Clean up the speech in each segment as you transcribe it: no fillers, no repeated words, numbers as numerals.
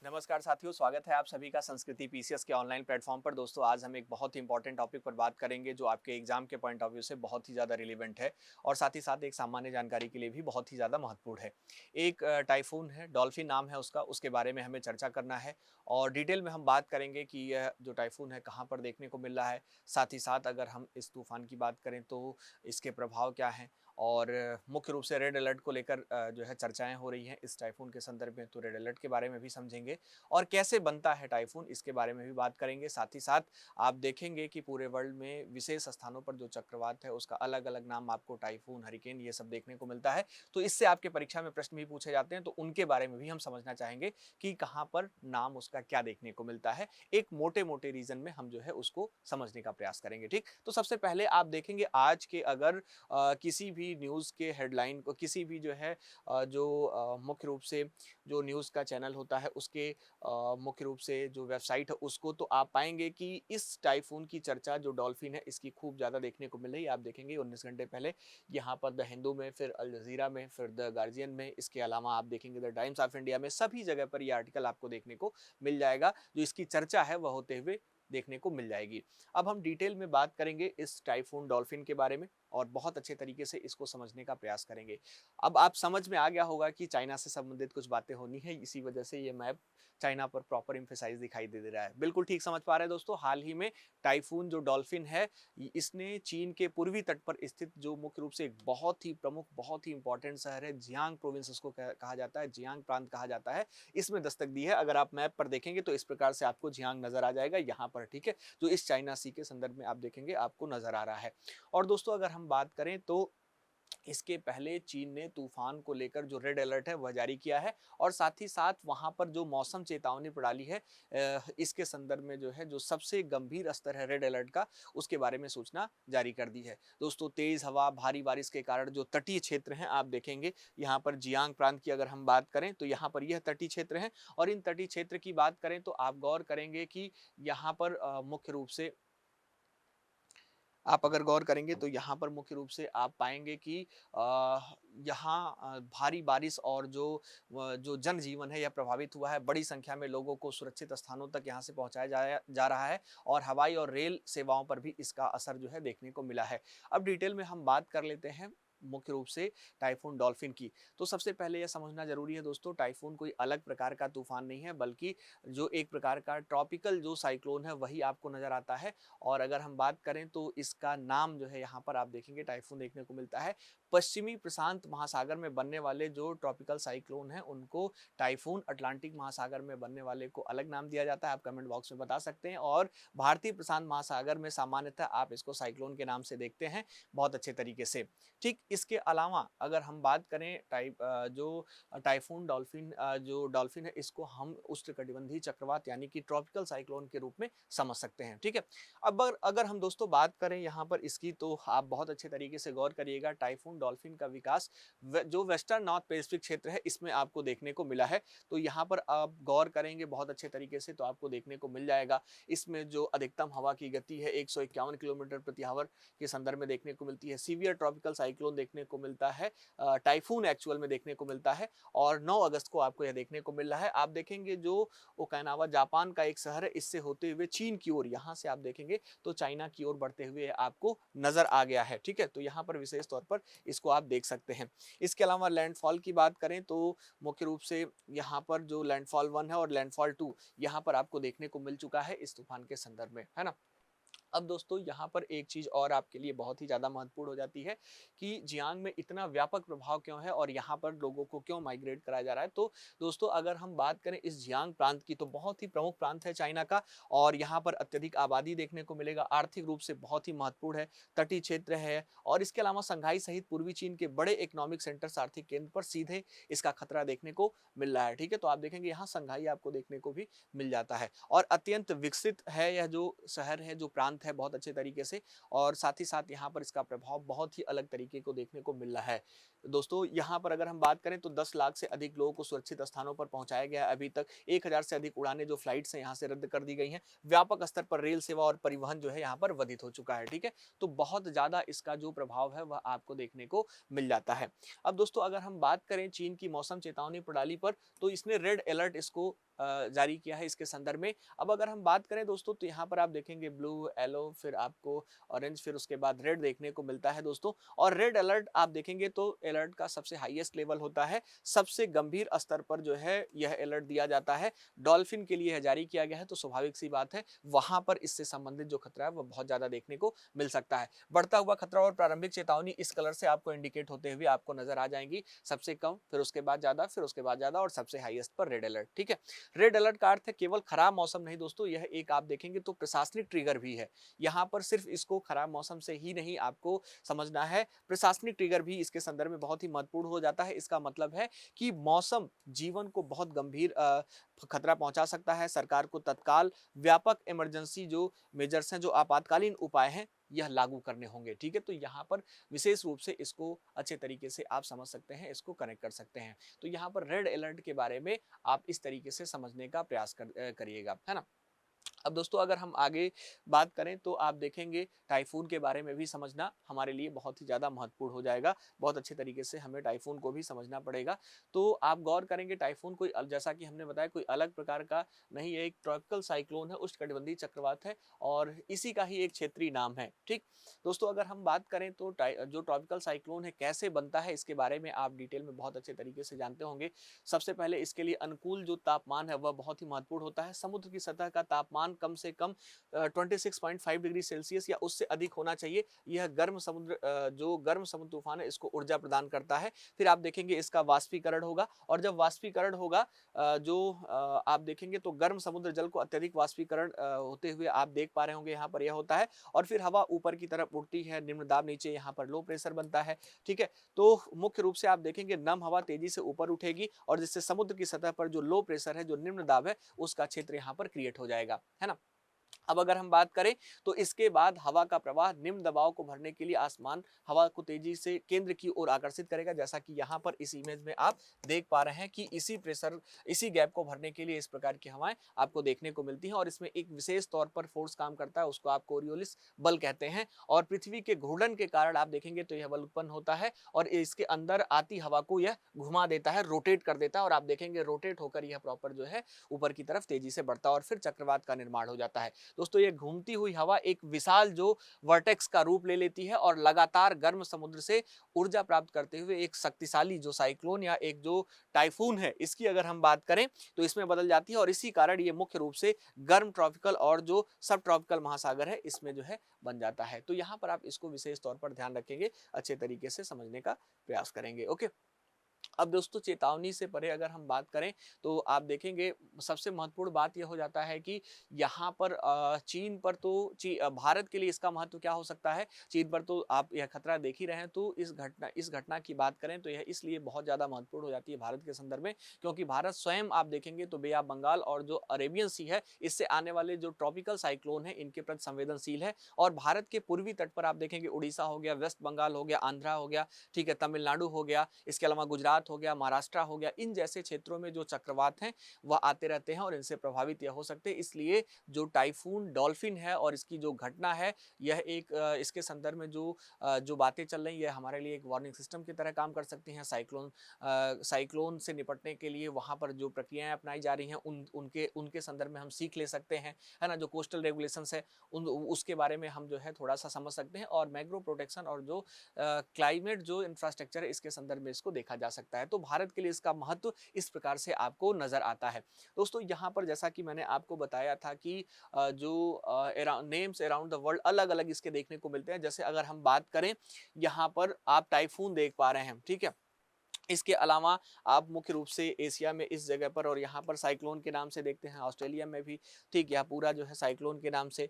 नमस्कार साथियों, स्वागत है आप सभी का संस्कृति पीसीएस के ऑनलाइन प्लेटफॉर्म पर। दोस्तों, आज हम एक बहुत ही इंपॉर्टेंट टॉपिक पर बात करेंगे जो आपके एग्जाम के पॉइंट ऑफ व्यू से बहुत ही ज़्यादा रिलेवेंट है और साथ ही साथ एक सामान्य जानकारी के लिए भी बहुत ही ज़्यादा महत्वपूर्ण है। एक टाइफून है, डॉल्फिन नाम है उसका, उसके बारे में हमें चर्चा करना है और डिटेल में हम बात करेंगे कि यह जो टाइफून है कहाँ पर देखने को मिल रहा है। साथ ही साथ अगर हम इस तूफान की बात करें तो इसके प्रभाव क्या हैं और मुख्य रूप से रेड अलर्ट को लेकर जो है चर्चाएं हो रही हैं इस टाइफून के संदर्भ में, तो रेड अलर्ट के बारे में भी समझेंगे और कैसे बनता है टाइफून इसके बारे में भी बात करेंगे। साथ ही साथ आप देखेंगे कि पूरे वर्ल्ड में विशेष स्थानों पर जो चक्रवात है उसका अलग-अलग नाम आपको टाइफून, हरिकेन ये सब देखने को मिलता है। तो इससे आपके परीक्षा में प्रश्न भी पूछे जाते हैं, तो उनके बारे में भी हम समझना चाहेंगे कि कहाँ पर नाम उसका क्या देखने को मिलता है। एक मोटे-मोटे रीज़न में हम जो है उसको समझने का प्रयास करेंगे, ठीक? तो सबसे पहले आप देखेंगे आज के अगर किसी भी न्यूज़ के हेडलाइन को किसी भी जो है मुख्य रूप से जो न्यूज़ का चैनल होता है उसके मुख्य रूप से जो वेबसाइट है उसको, तो आप पाएँगे कि इस टाइफून की चर्चा जो डॉल्फिन है इसकी खूब ज़्यादा देखने को मिल रही है। आप देखेंगे 19 घंटे पहले यहाँ पर द हिंदू में, फिर अल जज़ीरा में, फिर द गार्जियन में, इसके अलावा आप देखेंगे द टाइम्स ऑफ इंडिया में, सभी जगह पर ये आर्टिकल आपको देखने को मिल जाएगा। जो इसकी चर्चा है वह होते हुए देखने को मिल जाएगी। अब हम डिटेल में बात करेंगे इस टाइफून डॉल्फिन के बारे में और बहुत अच्छे तरीके से इसको समझने का प्रयास करेंगे। अब आप समझ में आ गया होगा कि चाइना से संबंधित कुछ बातें होनी है, इसी वजह से ये मैप चाइना पर प्रॉपर एम्फेसाइज़ दिखाई दे रहा है। बिल्कुल ठीक समझ पा रहे हैं दोस्तों, हाल ही में टाइफून जो डॉल्फिन है, इसने चीन के पूर्वी तट पर स्थित जो मुख्य रूप से एक बहुत ही प्रमुख, बहुत ही इंपॉर्टेंट शहर है, जियांग प्रोविंस उसको कहा जाता है, जियांग प्रांत कहा जाता है, इसमें दस्तक दी है। अगर आप मैप पर देखेंगे तो इस प्रकार से आपको जियांग नज़र आ जाएगा यहाँ पर, ठीक है? जो इस चाइना सी के संदर्भ में आप देखेंगे आपको नज़र आ रहा है। और दोस्तों, अगर हम बात करें तो इसके पहले चीन ने तूफान को लेकर जो रेड अलर्ट है वह जारी किया है और साथ ही साथ वहां पर जो मौसम चेतावनी प्रणाली है, इसके संदर्भ में जो है जो सबसे गंभीर स्तर है रेड अलर्ट का, उसके बारे में सूचना जारी कर दी है। दोस्तों, तेज हवा, भारी बारिश के कारण जो तटीय क्षेत्र हैं आप देखेंगे यहाँ पर जियांग प्रांत की अगर हम बात करें तो यहाँ पर यह तटीय क्षेत्र है और इन तटीय क्षेत्र की बात करें तो आप गौर करेंगे कि यहाँ पर मुख्य रूप से आप अगर गौर करेंगे तो यहाँ पर मुख्य रूप से आप पाएँगे कि यहाँ भारी बारिश और जो जनजीवन है यह प्रभावित हुआ है। बड़ी संख्या में लोगों को सुरक्षित स्थानों तक यहाँ से पहुँचाया जाया जा रहा है और हवाई और रेल सेवाओं पर भी इसका असर जो है देखने को मिला है। अब डिटेल में हम बात कर लेते हैं मुख्य रूप से टाइफून डॉल्फिन की। तो सबसे पहले यह समझना ज़रूरी है दोस्तों, टाइफून कोई अलग प्रकार का तूफ़ान नहीं है, बल्कि जो एक प्रकार का ट्रॉपिकल जो साइक्लोन है वही आपको नज़र आता है। और अगर हम बात करें तो इसका नाम जो है यहाँ पर आप देखेंगे टाइफून देखने को मिलता है। पश्चिमी प्रशांत महासागर में बनने वाले जो ट्रॉपिकल साइक्लोन हैं उनको टाइफून, अटलांटिक महासागर में बनने वाले को अलग नाम दिया जाता है, आप कमेंट बॉक्स में बता सकते हैं। और भारतीय प्रशांत महासागर में सामान्यतः आप इसको साइक्लोन के नाम से देखते हैं बहुत अच्छे तरीके से। ठीक इसके अलावा अगर हम बात करें जो टाइफून डॉल्फिन जो डॉल्फिन है इसको हम उष्णकटिबंधीय चक्रवात यानी कि ट्रॉपिकल साइक्लोन के रूप में समझ सकते हैं, ठीक है? अब अगर हम दोस्तों बात करें यहाँ पर इसकी, तो आप बहुत अच्छे तरीके से गौर करिएगा, टाइफून डॉल्फिन का विकास जो वेस्टर्न नॉर्थ पैसिफिक क्षेत्र है इसमें आपको देखने को मिला है। तो यहाँ पर आप गौर करेंगे बहुत अच्छे तरीके से तो आपको देखने को मिल जाएगा। इसमें जो अधिकतम हवा की गति है 151 किलोमीटर प्रति आवर के संदर्भ में देखने को मिलती है। सीवियर ट्रॉपिकल साइक्लोन देखने को मिलता है, टाइफून एक्चुअल में देखने को मिलता है और 9 अगस्त को आपको यह देखने को मिल रहा है। आप देखेंगे जो ओकिनावा जापान का एक शहर है, इससे होते हुए चीन की ओर, यहाँ से आप देखेंगे तो चाइना की ओर बढ़ते हुए आपको नजर आ गया है, ठीक है? तो यहाँ पर विशेष तौर पर इसको आप देख सकते हैं। इसके अलावा लैंडफॉल की बात करें तो मुख्य रूप से यहाँ पर जो लैंडफॉल 1 है और लैंडफॉल 2 यहाँ पर आपको देखने को मिल चुका है इस तूफान के संदर्भ में, है ना? अब दोस्तों, यहाँ पर एक चीज़ और आपके लिए बहुत ही ज़्यादा महत्वपूर्ण हो जाती है कि जियांग में इतना व्यापक प्रभाव क्यों है और यहाँ पर लोगों को क्यों माइग्रेट कराया जा रहा है। तो दोस्तों, अगर हम बात करें इस जियांग प्रांत की, तो बहुत ही प्रमुख प्रांत है चाइना का और यहाँ पर अत्यधिक आबादी देखने को मिलेगा, आर्थिक रूप से बहुत ही महत्वपूर्ण है, तटीय क्षेत्र है और इसके अलावा संघाई सहित पूर्वी चीन के बड़े इकोनॉमिक सेंटर्स, आर्थिक केंद्र पर सीधे इसका खतरा देखने को मिल रहा है, ठीक है? तो आप देखेंगे यहाँ संघाई आपको देखने को भी मिल जाता है और अत्यंत विकसित है यह जो शहर है, जो प्रांत है बहुत अच्छे तरीके से और साथ ही साथ यहाँ पर इसका प्रभाव बहुत ही अलग तरीके को देखने को मिल रहा है। दोस्तों यहाँ पर अगर हम बात करें तो 10 लाख से अधिक लोगों को सुरक्षित स्थानों पर पहुंचाया गया है। अभी तक 1000 से अधिक उड़ानें जो फ्लाइट्स हैं यहाँ से रद्द कर दी गई हैं। व्यापक स्तर पर रेल सेवा और परिवहन जो है यहाँ पर वर्धित हो चुका है, ठीक है। तो बहुत ज्यादा इसका जो प्रभाव है वह आपको देखने को मिल जाता है। अब दोस्तों अगर हम बात करें चीन की मौसम चेतावनी प्रणाली पर, तो इसने रेड अलर्ट इसको जारी किया है इसके संदर्भ में। अब अगर हम बात करें दोस्तों तो यहाँ पर आप देखेंगे ब्लू, येलो, फिर आपको ऑरेंज, फिर उसके बाद रेड देखने को मिलता है दोस्तों। और रेड अलर्ट आप देखेंगे तो अलर्ट का सबसे हाईएस्ट लेवल होता है, सबसे गंभीर स्तर पर जो है यह अलर्ट दिया जाता है। डॉल्फिन के लिए यह जारी किया गया है, तो स्वाभाविक सी बात है वहां पर इससे संबंधित जो खतरा है वह बहुत ज्यादा देखने को मिल सकता है। बढ़ता हुआ खतरा और प्रारंभिक चेतावनी इस कलर से आपको इंडिकेट होते हुए आपको नजर आ जाएंगी। सबसे कम, फिर उसके बाद ज्यादा, फिर उसके बाद ज्यादा और सबसे हाईएस्ट पर रेड अलर्ट, ठीक है। रेड अलर्ट का अर्थ है केवल खराब मौसम नहीं दोस्तों, यह एक आप देखेंगे तो प्रशासनिक ट्रिगर भी है। यहाँ पर सिर्फ इसको खराब मौसम से ही नहीं आपको समझना है, प्रशासनिक ट्रिगर भी इसके संदर्भ में बहुत ही महत्वपूर्ण हो जाता है। इसका मतलब है कि मौसम जीवन को बहुत गंभीर खतरा पहुंचा सकता है। सरकार को तत्काल व्यापक इमरजेंसी जो मेजर्स हैं, जो आपातकालीन उपाय हैं, यह लागू करने होंगे, ठीक है। तो यहाँ पर विशेष रूप से इसको अच्छे तरीके से आप समझ सकते हैं, इसको कनेक्ट कर सकते हैं। तो यहाँ पर रेड अलर्ट के बारे में आप इस तरीके से समझने का प्रयास करिएगा, है ना। अब दोस्तों अगर हम आगे बात करें तो आप देखेंगे टाइफून के बारे में भी समझना हमारे लिए बहुत ही ज़्यादा महत्वपूर्ण हो जाएगा। बहुत अच्छे तरीके से हमें टाइफून को भी समझना पड़ेगा। तो आप गौर करेंगे टाइफून कोई जैसा कि हमने बताया कोई अलग प्रकार का नहीं है, एक ट्रॉपिकल साइक्लोन है, उष्णकटिबंधीय चक्रवात है और इसी का ही एक क्षेत्रीय नाम है, ठीक। दोस्तों अगर हम बात करें तो जो ट्रॉपिकल साइक्लोन है कैसे बनता है इसके बारे में आप डिटेल में बहुत अच्छे तरीके से जानते होंगे। सबसे पहले इसके लिए अनुकूल जो तापमान है वह बहुत ही महत्वपूर्ण होता है। समुद्र की सतह का तापमान कम से कम 26.5 डिग्री सेल्सियस या उससे अधिक होना चाहिए। यह जो गर्म समुद्र तूफान है इसको ऊर्जा प्रदान करता है। फिर आप देखेंगे इसका वाष्पीकरण होगा और जब वाष्पीकरण होगा आप देखेंगे तो गर्म समुद्र जल को अत्यधिक वाष्पीकरण होते हुए आप देख पा रहे होंगे यहाँ पर यह होता है। और फिर हवा ऊपर की तरफ उड़ती है, निम्न दाब नीचे यहाँ पर लो प्रेशर बनता है, ठीक है। तो मुख्य रूप से आप देखेंगे नम हवा तेजी से ऊपर उठेगी और जिससे समुद्र की सतह पर जो लो प्रेशर है, जो निम्न दाब है, उसका क्षेत्र यहाँ पर क्रिएट हो जाएगा, है ना। अब अगर हम बात करें तो इसके बाद हवा का प्रवाह निम्न दबाव को भरने के लिए आसमान हवा को तेजी से केंद्र की ओर आकर्षित करेगा। जैसा कि यहाँ पर इस इमेज में आप देख पा रहे हैं कि इसी गैप को भरने के लिए इस प्रकार की हवाएं आपको देखने को मिलती हैं और इसमें एक विशेष तौर पर फोर्स काम करता है, उसको आप कोरियोलिस बल कहते हैं। और पृथ्वी के घूर्णन के कारण आप देखेंगे तो यह बल उत्पन्न होता है और इसके अंदर आती हवा को यह घुमा देता है, रोटेट कर देता है और आप देखेंगे रोटेट होकर यह प्रॉपर जो है ऊपर की तरफ तेजी से बढ़ता है और फिर चक्रवात का निर्माण हो जाता है। दोस्तों ये घूमती हुई हवा एक विशाल जो वर्टेक्स का रूप ले लेती है और लगातार गर्म समुद्र से ऊर्जा प्राप्त करते हुए एक शक्तिशाली जो साइक्लोन या एक जो टाइफून है इसकी अगर हम बात करें तो इसमें बदल जाती है और इसी कारण ये मुख्य रूप से गर्म ट्रॉपिकल और जो सब ट्रॉपिकल महासागर है इसमें जो है बन जाता है। तो यहाँ पर आप इसको विशेष तौर पर ध्यान रखेंगे, अच्छे तरीके से समझने का प्रयास करेंगे, ओके। अब दोस्तों चेतावनी से परे अगर हम बात करें तो आप देखेंगे सबसे महत्वपूर्ण बात यह हो जाता है कि यहाँ पर चीन पर तो भारत के लिए इसका महत्व क्या हो सकता है। चीन पर तो आप यह खतरा देख ही रहे हैं, तो इस घटना की बात करें तो यह इसलिए बहुत ज़्यादा महत्वपूर्ण हो जाती है भारत के संदर्भ में, क्योंकि भारत स्वयं आप देखेंगे तो बे ऑफ बंगाल और जो अरेबियन सी है इससे आने वाले जो ट्रॉपिकल साइक्लोन है इनके प्रति संवेदनशील है। और भारत के पूर्वी तट पर आप देखेंगे उड़ीसा हो गया, वेस्ट बंगाल हो गया, आंध्रा हो गया, ठीक है, तमिलनाडु हो गया, इसके अलावा गुजरात हो गया, महाराष्ट्र हो गया, इन जैसे क्षेत्रों में जो चक्रवात हैं वह आते रहते हैं और इनसे प्रभावित यह हो सकते हैं। इसलिए जो टाइफून डॉल्फिन है और इसकी जो घटना है यह एक इसके संदर्भ में जो बातें चल रही है हमारे लिए एक वार्निंग सिस्टम की तरह काम कर सकती हैं। साइक्लोन से निपटने के लिए वहां पर जो प्रक्रियाएं अपनाई जा रही हैं उनके उनके संदर्भ में हम सीख ले सकते हैं, है ना। जो कोस्टल रेगुलेशंस है उसके बारे में हम जो है थोड़ा सा समझ सकते हैं और मैग्रो प्रोटेक्शन और जो क्लाइमेट जो इंफ्रास्ट्रक्चर है इसके संदर्भ में इसको देखा जा सकता है। तो भारत के लिए इसका महत्व इस प्रकार से आपको नजर आता है। दोस्तों यहाँ पर जैसा कि मैंने आपको बताया था कि जो नेम्स अराउंड द वर्ल्ड अलग अलग इसके देखने को मिलते हैं। जैसे अगर हम बात करें यहाँ पर आप टाइफून देख पा रहे हैं, ठीक है। इसके अलावा आप मुख्य रूप से एशिया में इस जगह पर और यहाँ पर साइक्लोन के नाम से देखते हैं, ऑस्ट्रेलिया में भी, ठीक, यह पूरा जो है साइक्लोन के नाम से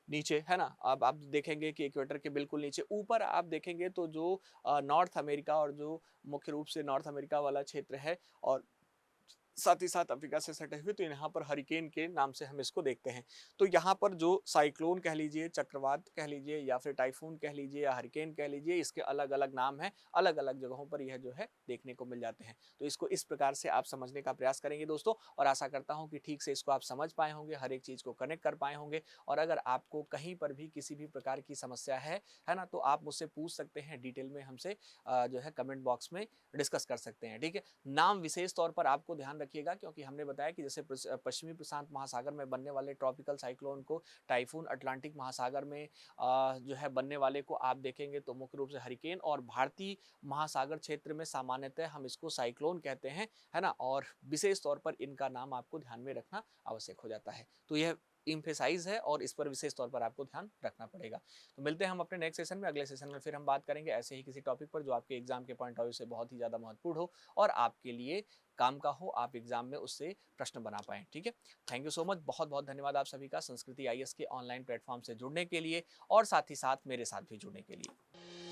नीचे, है ना। अब आप देखेंगे कि इक्वेटर के बिल्कुल नीचे ऊपर आप देखेंगे तो जो नॉर्थ अमेरिका और जो मुख्य रूप से नॉर्थ अमेरिका वाला क्षेत्र है और साथ ही साथ अफ्रीका से सटे हुए, तो यहाँ पर हरिकेन के नाम से हम इसको देखते हैं। तो यहाँ पर जो साइक्लोन कह लीजिए, चक्रवात कह लीजिए या फिर टाइफून कह लीजिए या हरिकेन कह लीजिए, इसके अलग-अलग नाम हैं, अलग-अलग जगहों पर यह जो है देखने को मिल जाते हैं। तो इसको इस प्रकार से आप समझने का प्रयास करेंगे दोस्तों, और आशा करता हूँ कि ठीक से इसको आप समझ पाए होंगे, हर एक चीज़ को कनेक्ट कर पाए होंगे। और अगर आपको कहीं पर भी किसी भी प्रकार की समस्या है ना? तो आप मुझसे पूछ सकते हैं, डिटेल में हमसे जो है कमेंट बॉक्स में डिस्कस कर सकते हैं, ठीक है? नाम विशेष तौर पर आपको ध्यान रखिएगा, क्योंकि हमने बताया कि जैसे पश्चिमी प्रशांत महासागर में बनने वाले ट्रॉपिकल साइक्लोन को टाइफून, अटलांटिक महासागर में जो है बनने वाले को आप देखेंगे तो मुख्य रूप से हरिकेन, और भारतीय महासागर क्षेत्र में सामान्यतः हम इसको साइक्लोन कहते हैं, है ना? और विशेष तौर पर इनका नाम आपको ध्यान में रखना आवश्यक हो जाता है। तो यह इम्फेसाइज है और इस पर विशेष तौर पर आपको ध्यान रखना पड़ेगा। तो मिलते हैं हम अपने नेक्स्ट सेशन में। अगले सेशन में फिर हम बात करेंगे ऐसे ही किसी टॉपिक पर जो आपके एग्जाम के पॉइंट ऑफ व्यू से बहुत ही ज़्यादा महत्वपूर्ण हो और आपके लिए काम का हो, आप एग्जाम में उससे प्रश्न बना पाएँ, ठीक है? Thank you so much. बहुत-बहुत धन्यवाद आप सभी का संस्कृति आईएएस के ऑनलाइन प्लेटफॉर्म से जुड़ने के लिए और साथ ही साथ मेरे साथ भी जुड़ने के लिए।